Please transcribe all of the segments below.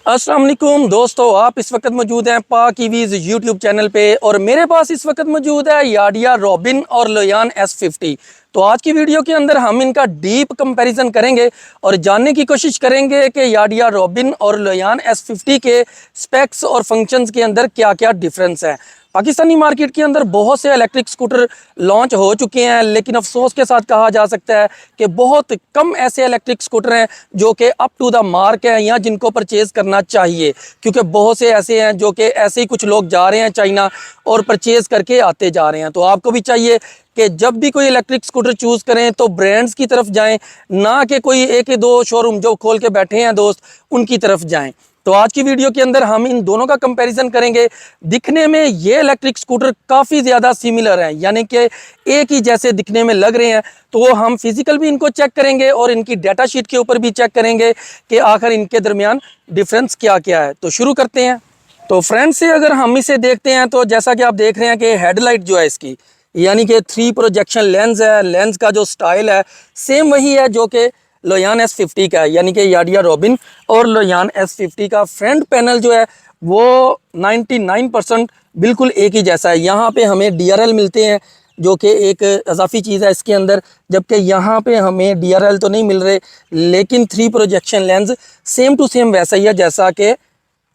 अस्सलाम वालेकुम दोस्तों, आप इस वक्त मौजूद हैं पाक ईवीज़ यूट्यूब चैनल पे और मेरे पास इस वक्त मौजूद है याडिया रॉबिन और लोयान S50। तो आज की वीडियो के अंदर हम इनका डीप कंपैरिजन करेंगे और जानने की कोशिश करेंगे कि याडिया रॉबिन और लोयान S50 के स्पेक्स और फंक्शंस के अंदर क्या क्या डिफरेंस है। पाकिस्तानी मार्केट के अंदर बहुत से इलेक्ट्रिक स्कूटर लॉन्च हो चुके हैं, लेकिन अफसोस के साथ कहा जा सकता है कि बहुत कम ऐसे इलेक्ट्रिक स्कूटर हैं जो कि अप टू द मार्क हैं या जिनको परचेज़ करना चाहिए, क्योंकि बहुत से ऐसे हैं जो कि ऐसे ही कुछ लोग जा रहे हैं चाइना और परचेज़ करके आते जा रहे हैं। तो आपको भी चाहिए कि जब भी कोई इलेक्ट्रिक स्कूटर चूज़ करें तो ब्रांड्स की तरफ जाएं, ना कि कोई एक या दो शोरूम जो खोल के बैठे हैं दोस्त उनकी तरफ जाएं। तो आज की वीडियो के अंदर हम इन दोनों का कंपैरिजन करेंगे। दिखने में ये इलेक्ट्रिक स्कूटर काफ़ी ज़्यादा सिमिलर हैं, यानी कि एक ही जैसे दिखने में लग रहे हैं। तो वो हम फिजिकल भी इनको चेक करेंगे और इनकी डाटा शीट के ऊपर भी चेक करेंगे कि आखिर इनके दरमियान डिफरेंस क्या क्या है। तो शुरू करते हैं। तो फ्रेंड्स से अगर हम इसे देखते हैं तो जैसा कि आप देख रहे हैं कि हेडलाइट जो है इसकी, यानी कि 3 प्रोजेक्शन लेंस है। लेंस का जो स्टाइल है सेम वही है जो कि लोयान S50 का है, यानी कि याडिया रॉबिन और लोयान S50 का फ्रंट पैनल जो है वो 99% बिल्कुल एक ही जैसा है। यहाँ पे हमें DRL मिलते हैं जो कि एक इजाफी चीज़ है इसके अंदर, जबकि यहाँ पे हमें DRL तो नहीं मिल रहे, लेकिन 3 projection lens same to same वैसा ही है जैसा कि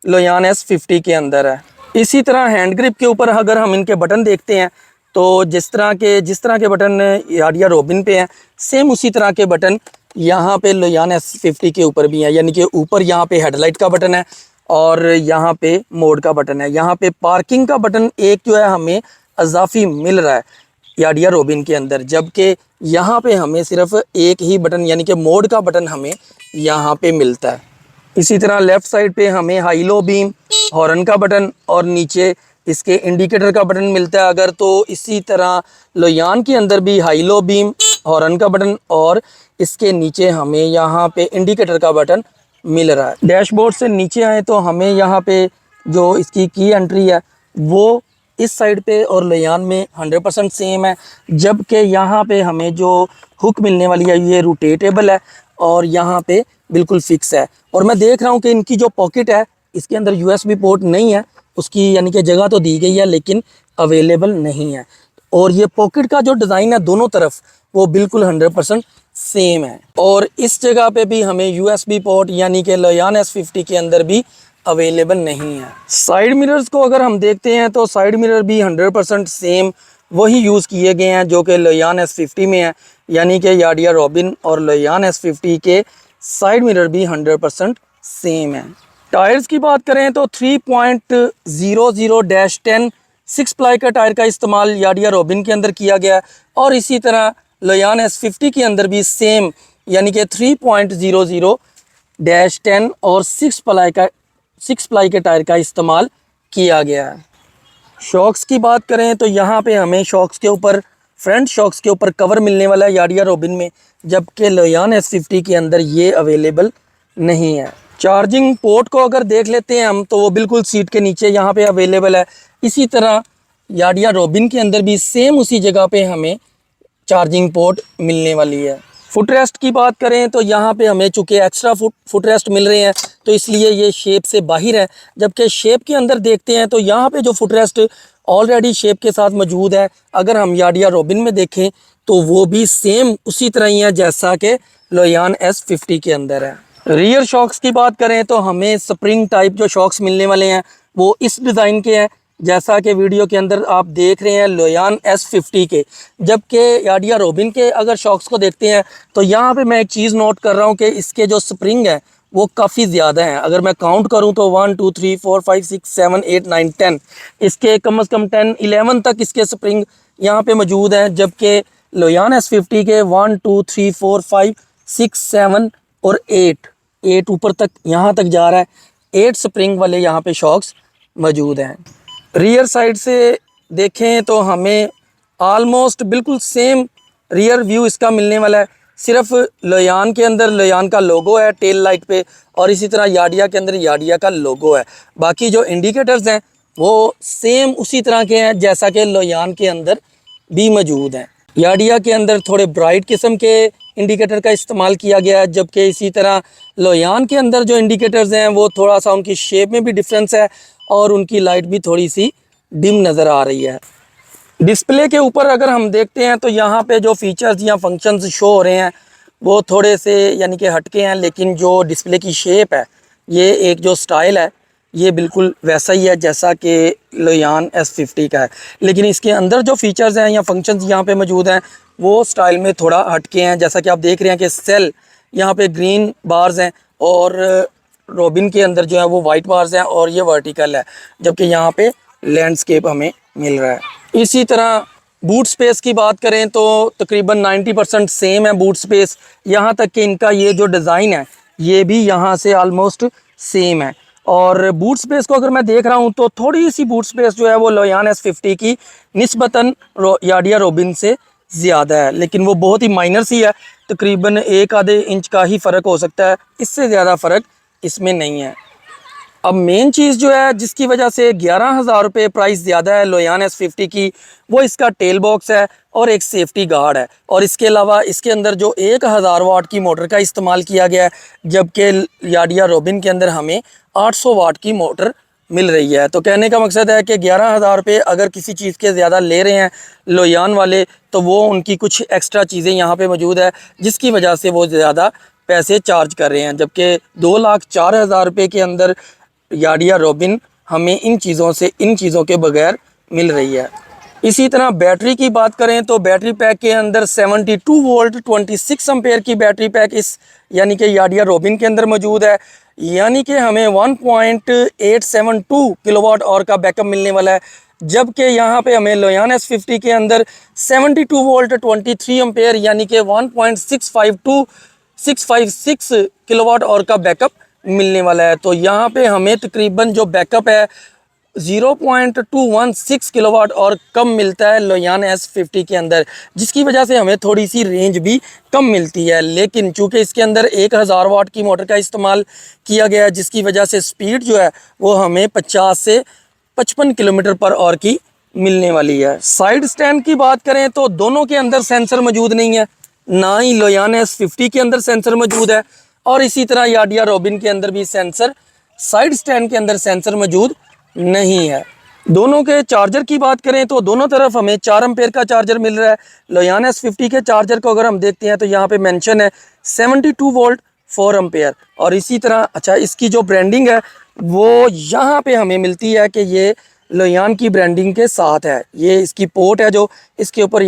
लोयान S50 के अंदर है। इसी तरह हैंड ग्रिप के ऊपर अगर हम इनके बटन देखते हैं तो जिस तरह के बटन याडिया रॉबिन पे हैं, सेम उसी तरह के बटन यहाँ पे लोयान S50 के ऊपर भी है। यानी कि ऊपर यहाँ पे हेडलाइट का बटन है और यहाँ पे मोड का बटन है। यहाँ पे पार्किंग का बटन एक जो है हमें इजाफी मिल रहा है याडिया रॉबिन के अंदर, जबकि यहाँ पे हमें सिर्फ एक ही बटन यानी कि मोड का बटन हमें यहाँ पे मिलता है। इसी तरह लेफ़्ट साइड पे हमें हाई लो बीम, हॉर्न का बटन और नीचे इसके इंडिकेटर का बटन मिलता है। अगर तो इसी तरह लोयान के अंदर भी हाई लो बीम, हॉर्न का बटन और इसके नीचे हमें यहाँ पे इंडिकेटर का बटन मिल रहा है। डैशबोर्ड से नीचे आए तो हमें यहाँ पे जो इसकी की एंट्री है वो इस साइड पे और लोयान में 100% सेम है, जबकि यहाँ पे हमें जो हुक मिलने वाली है ये रोटेटेबल है और यहाँ पे बिल्कुल फिक्स है। और मैं देख रहा हूँ कि इनकी जो पॉकेट है इसके अंदर USB पोर्ट नहीं है, उसकी यानी कि जगह तो दी गई है लेकिन अवेलेबल नहीं है। और ये पॉकेट का जो डिज़ाइन है दोनों तरफ वो बिल्कुल 100% सेम है। और इस जगह पे भी हमें USB पोर्ट यानी कि लोयान S50 के अंदर भी अवेलेबल नहीं है। साइड मिरर्स को अगर हम देखते हैं तो साइड मिरर भी 100% सेम वही यूज़ किए गए हैं जो कि लोयान S50 में है, यानी कि याडिया रॉबिन और लोयान S50 के साइड मिरर भी 100% सेम है। टायर्स की बात करें तो 3.00-10 6 प्लाई का टायर का इस्तेमाल याडिया रॉबिन के अंदर किया गया है और इसी तरह लोयान S50 के अंदर भी सेम यानी कि 3.00-10 और 6 प्लाई के टायर का इस्तेमाल किया गया है। शॉक्स की बात करें तो यहाँ पे हमें शॉक्स के ऊपर फ्रंट शॉक्स के ऊपर कवर मिलने वाला है याडिया रॉबिन में, जबकि लोयान S50 के अंदर ये अवेलेबल नहीं है। चार्जिंग पोर्ट को अगर देख लेते हैं हम तो वो बिल्कुल सीट के नीचे यहाँ पे अवेलेबल है। इसी तरह याडिया रॉबिन के अंदर भी सेम उसी जगह पे हमें चार्जिंग पोर्ट मिलने वाली है। फुट रेस्ट की बात करें तो यहाँ पे हमें चूँकि एक्स्ट्रा फुट रेस्ट मिल रहे हैं तो इसलिए ये शेप से बाहर है, जबकि शेप के अंदर देखते हैं तो यहाँ पे जो फुट रेस्ट ऑलरेडी शेप के साथ मौजूद है, अगर हम याडिया रॉबिन में देखें तो वो भी सेम उसी तरह ही है जैसा कि लोयान S50 के अंदर है। रियर शॉक्स की बात करें तो हमें स्प्रिंग टाइप जो शॉक्स मिलने वाले हैं वो इस डिज़ाइन के हैं जैसा कि वीडियो के अंदर आप देख रहे हैं लोयान S50 के, जबकि याडिया रॉबिन के अगर शॉक्स को देखते हैं तो यहाँ पे मैं एक चीज़ नोट कर रहा हूँ कि इसके जो स्प्रिंग है वो काफ़ी ज़्यादा हैं। अगर मैं काउंट करूँ तो 1 2 3 4 5 6 7 8 9 10 इसके कम से कम 10 11 तक इसके स्प्रिंग यहाँ पे मौजूद हैं, जबकि लोयान S50 के 1 2 3 4 5 6 7 और 8 ऊपर तक यहाँ तक जा रहा है। 8 स्प्रिंग वाले यहाँ पे शॉक्स मौजूद हैं। रियर साइड से देखें तो हमें आलमोस्ट बिल्कुल सेम रियर व्यू इसका मिलने वाला है। सिर्फ लोयान के अंदर लोयान का लोगो है टेल लाइट पे और इसी तरह याडिया के अंदर याडिया का लोगो है। बाकी जो इंडिकेटर्स हैं वो सेम उसी तरह के हैं जैसा कि लोयान के अंदर भी मौजूद हैं। याडिया के अंदर थोड़े ब्राइट किस्म के इंडिकेटर का इस्तेमाल किया गया है, जबकि इसी तरह लोयान के अंदर जो इंडिकेटर्स हैं वो थोड़ा सा उनकी शेप में भी डिफरेंस है और उनकी लाइट भी थोड़ी सी डिम नज़र आ रही है। डिस्प्ले के ऊपर अगर हम देखते हैं तो यहाँ पे जो फीचर्स या फंक्शंस शो हो रहे हैं वो थोड़े से यानी कि हटके हैं, लेकिन जो डिस्प्ले की शेप है, ये एक जो स्टाइल है, ये बिल्कुल वैसा ही है जैसा कि लोयान S50 का है। लेकिन इसके अंदर जो फीचर्स हैं या फंक्शंस यहाँ पे मौजूद हैं वो स्टाइल में थोड़ा हटके हैं। जैसा कि आप देख रहे हैं कि सेल यहाँ पे ग्रीन बार्स हैं और रॉबिन के अंदर जो है वो वाइट बार्स हैं और ये वर्टिकल है, जबकि यहाँ पे लैंडस्केप हमें मिल रहा है। इसी तरह बूट स्पेस की बात करें तो तकरीबन 90% सेम है बूट स्पेस, यहाँ तक कि इनका ये जो डिज़ाइन है ये भी यहाँ से आलमोस्ट सेम है। और बूट स्पेस को अगर मैं देख रहा हूँ तो थोड़ी सी बूट स्पेस जो है वो लोयान S50 की निस्बतन याडिया रोबिन से ज़्यादा है, लेकिन वो बहुत ही माइनर सी है, तकरीबन 1 आधे इंच का ही फ़र्क हो सकता है, इससे ज़्यादा फ़र्क इसमें नहीं है। अब मेन चीज़ जो है जिसकी वजह से 11,000 रुपये प्राइस ज़्यादा है लोयान S50 की, वो इसका टेल बॉक्स है और एक सेफ्टी गार्ड है। और इसके अलावा इसके अंदर जो 1000 वाट की मोटर का इस्तेमाल किया गया है, जबकि याडिया रोबिन के अंदर हमें 800 वाट की मोटर मिल रही है। तो कहने का मकसद है कि 11,000 रुपये अगर किसी चीज़ के ज़्यादा ले रहे हैं लोयान वाले, तो वो उनकी कुछ एक्स्ट्रा चीज़ें यहाँ पे मौजूद है जिसकी वजह से वो ज़्यादा पैसे चार्ज कर रहे हैं, जबकि 2,04,000 रुपये के अंदर याडिया रोबिन हमें इन चीज़ों के बगैर मिल रही है। इसी तरह बैटरी की बात करें तो बैटरी पैक के अंदर 72 वोल्ट 26 एम्पेयर की बैटरी पैक इस यानी कि याडिया रोबिन के अंदर मौजूद है, यानी कि हमें 1.872 किलोवाट आवर का बैकअप मिलने वाला है। जबकि यहाँ पे हमें लोयान S50 के अंदर 72 वोल्ट 23 एम्पेयर यानी कि 1.656 किलोवाट आवर का बैकअप मिलने वाला है। तो यहाँ पे हमें तकरीबन जो बैकअप है 0.216 किलोवाट और कम मिलता है लोयान S50 के अंदर, जिसकी वजह से हमें थोड़ी सी रेंज भी कम मिलती है। लेकिन चूंकि इसके अंदर 1000 वाट की मोटर का इस्तेमाल किया गया है, जिसकी वजह से स्पीड जो है वो हमें 50 से 55 किलोमीटर पर आवर की मिलने वाली है। साइड स्टैंड की बात करें तो दोनों के अंदर सेंसर मौजूद नहीं है, ना ही लोयान S50 के अंदर सेंसर मौजूद है और इसी तरह याडिया रोबिन के अंदर भी सेंसर साइड स्टैंड के अंदर सेंसर मौजूद नहीं है। दोनों के चार्जर की बात करें तो दोनों तरफ हमें 4 एम्पेयर का चार्जर मिल रहा है। लोयान S50 के चार्जर को अगर हम देखते हैं तो यहाँ पे मेंशन है 72 वोल्ट 4 एम्पेयर। और इसी तरह अच्छा इसकी जो ब्रांडिंग है वो यहाँ पे हमें मिलती है कि ये लोयान की ब्रांडिंग के साथ है, ये इसकी पोर्ट है जो इसके ऊपर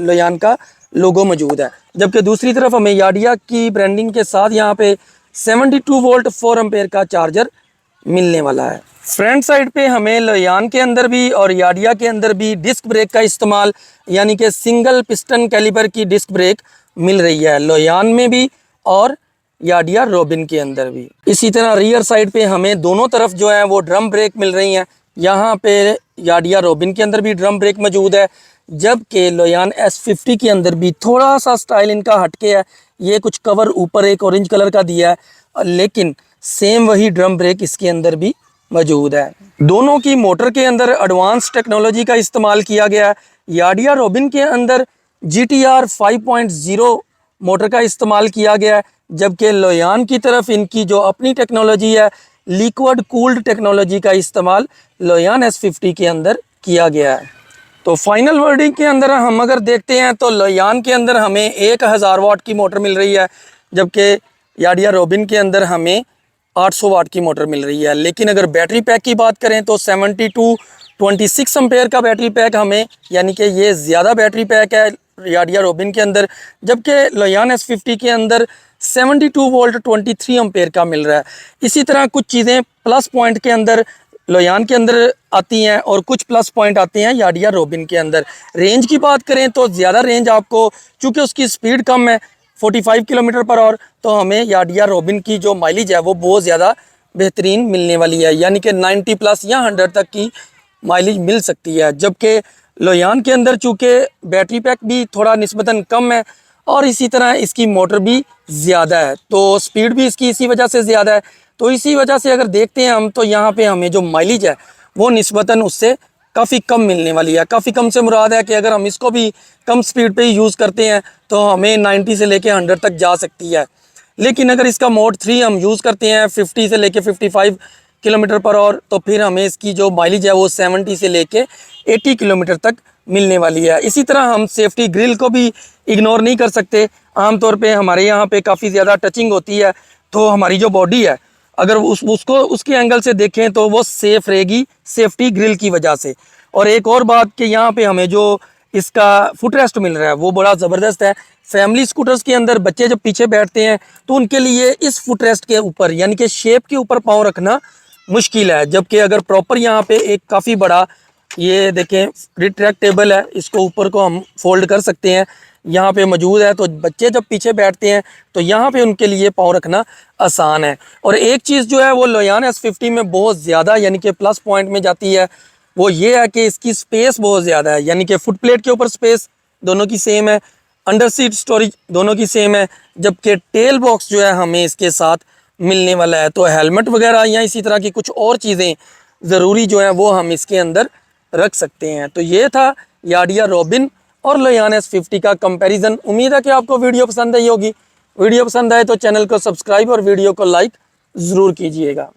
लोयान का लोगो मौजूद है। जबकि दूसरी तरफ हमें याडिया की ब्रांडिंग के साथ यहाँ पे 72 वोल्ट 4 एम्पेयर का चार्जर मिलने वाला है। फ्रंट साइड पे हमें लोयान के अंदर भी और याडिया के अंदर भी डिस्क ब्रेक का इस्तेमाल यानी कि सिंगल पिस्टन कैलिबर की डिस्क ब्रेक मिल रही है, लोयान में भी और याडिया रोबिन के अंदर भी। इसी तरह रियर साइड पे हमें दोनों तरफ जो है वो ड्रम ब्रेक मिल रही हैं। यहाँ पे याडिया रोबिन के अंदर भी ड्रम ब्रेक मौजूद है, जबकि लोयान S50 के अंदर भी थोड़ा सा स्टाइल इनका हटके है। ये कुछ कवर ऊपर एक ऑरेंज कलर का दिया है, लेकिन सेम वही ड्रम ब्रेक इसके अंदर भी मौजूद है। दोनों की मोटर के अंदर एडवांस टेक्नोलॉजी का इस्तेमाल किया गया है। याडिया रोबिन के अंदर GTR 5.0 मोटर का इस्तेमाल किया गया है, जबकि लोयान की तरफ इनकी जो अपनी टेक्नोलॉजी है लिक्विड कूल्ड टेक्नोलॉजी का इस्तेमाल लोयान S50 के अंदर किया गया है। तो फाइनल वर्डिंग के अंदर हम अगर देखते हैं तो लोयान के अंदर हमें 1000 वाट की मोटर मिल रही है, जबकि याडिया रोबिन के अंदर हमें 800 वाट की मोटर मिल रही है। लेकिन अगर बैटरी पैक की बात करें तो 72 26 एम्पेयर का बैटरी पैक हमें यानी कि ये ज़्यादा बैटरी पैक है याडिया रोबिन के अंदर, जबकि लोयान S50 के अंदर 72 वोल्ट 23 एम्पेयर का मिल रहा है। इसी तरह कुछ चीज़ें प्लस पॉइंट के अंदर लोयान के अंदर आती हैं और कुछ प्लस पॉइंट आते हैं याडिया रोबिन के अंदर। रेंज की बात करें तो ज़्यादा रेंज आपको, चूँकि उसकी स्पीड कम है 45 किलोमीटर पर आवर, तो हमें याडिया रोबिन की जो माइलेज है वो बहुत ज़्यादा बेहतरीन मिलने वाली है, यानी कि 90 प्लस या 100 तक की माइलेज मिल सकती है। जबकि लोयान के अंदर चूँकि बैटरी पैक भी थोड़ा निस्बतन कम है और इसी तरह इसकी मोटर भी ज़्यादा है, तो स्पीड भी इसकी इसी वजह से ज़्यादा है। तो इसी वजह से अगर देखते हैं हम तो यहाँ पे हमें जो माइलेज है वो निस्बतन उससे काफ़ी कम मिलने वाली है। काफ़ी कम से मुराद है कि अगर हम इसको भी कम स्पीड पे ही यूज़ करते हैं तो हमें 90 से लेके 100 तक जा सकती है। लेकिन अगर इसका मोड 3 हम यूज़ करते हैं 50 से लेके 55 किलोमीटर पर आवर, तो फिर हमें इसकी जो माइलेज है वो 70 से लेके 80 किलोमीटर तक मिलने वाली है। इसी तरह हम सेफ्टी ग्रिल को भी इग्नोर नहीं कर सकते। आमतौर पे हमारे यहाँ पे काफ़ी ज़्यादा टचिंग होती है, तो हमारी जो बॉडी है अगर उसको उसके एंगल से देखें तो वो सेफ रहेगी सेफ्टी ग्रिल की वजह से। और एक और बात कि यहाँ पे हमें जो इसका फुट रेस्ट मिल रहा है वो बड़ा ज़बरदस्त है। फैमिली स्कूटर्स के अंदर बच्चे जब पीछे बैठते हैं तो उनके लिए इस फुट रेस्ट के ऊपर यानी कि शेप के ऊपर पाँव रखना मुश्किल है, जबकि अगर प्रॉपर यहाँ पे एक काफ़ी बड़ा ये देखें रिट्रैक्टेबल है, इसको ऊपर को हम फोल्ड कर सकते हैं, यहाँ पे मौजूद है। तो बच्चे जब पीछे बैठते हैं तो यहाँ पे उनके लिए पाँव रखना आसान है। और एक चीज़ जो है वो लोयान S50 में बहुत ज़्यादा यानी कि प्लस पॉइंट में जाती है, वो ये है कि इसकी स्पेस बहुत ज़्यादा है। यानी कि फुट प्लेट के ऊपर स्पेस दोनों की सेम है, अंडर सीट स्टोरेज दोनों की सेम है, जबकि टेल बॉक्स जो है हमें इसके साथ मिलने वाला है। तो हेलमेट वगैरह या इसी तरह की कुछ और चीज़ें ज़रूरी जो हैं वो हम इसके अंदर रख सकते हैं। तो ये था याडिया रॉबिन और लोयान S50 का कंपैरिजन। उम्मीद है कि आपको वीडियो पसंद आई होगी। वीडियो पसंद आए तो चैनल को सब्सक्राइब और वीडियो को लाइक ज़रूर कीजिएगा।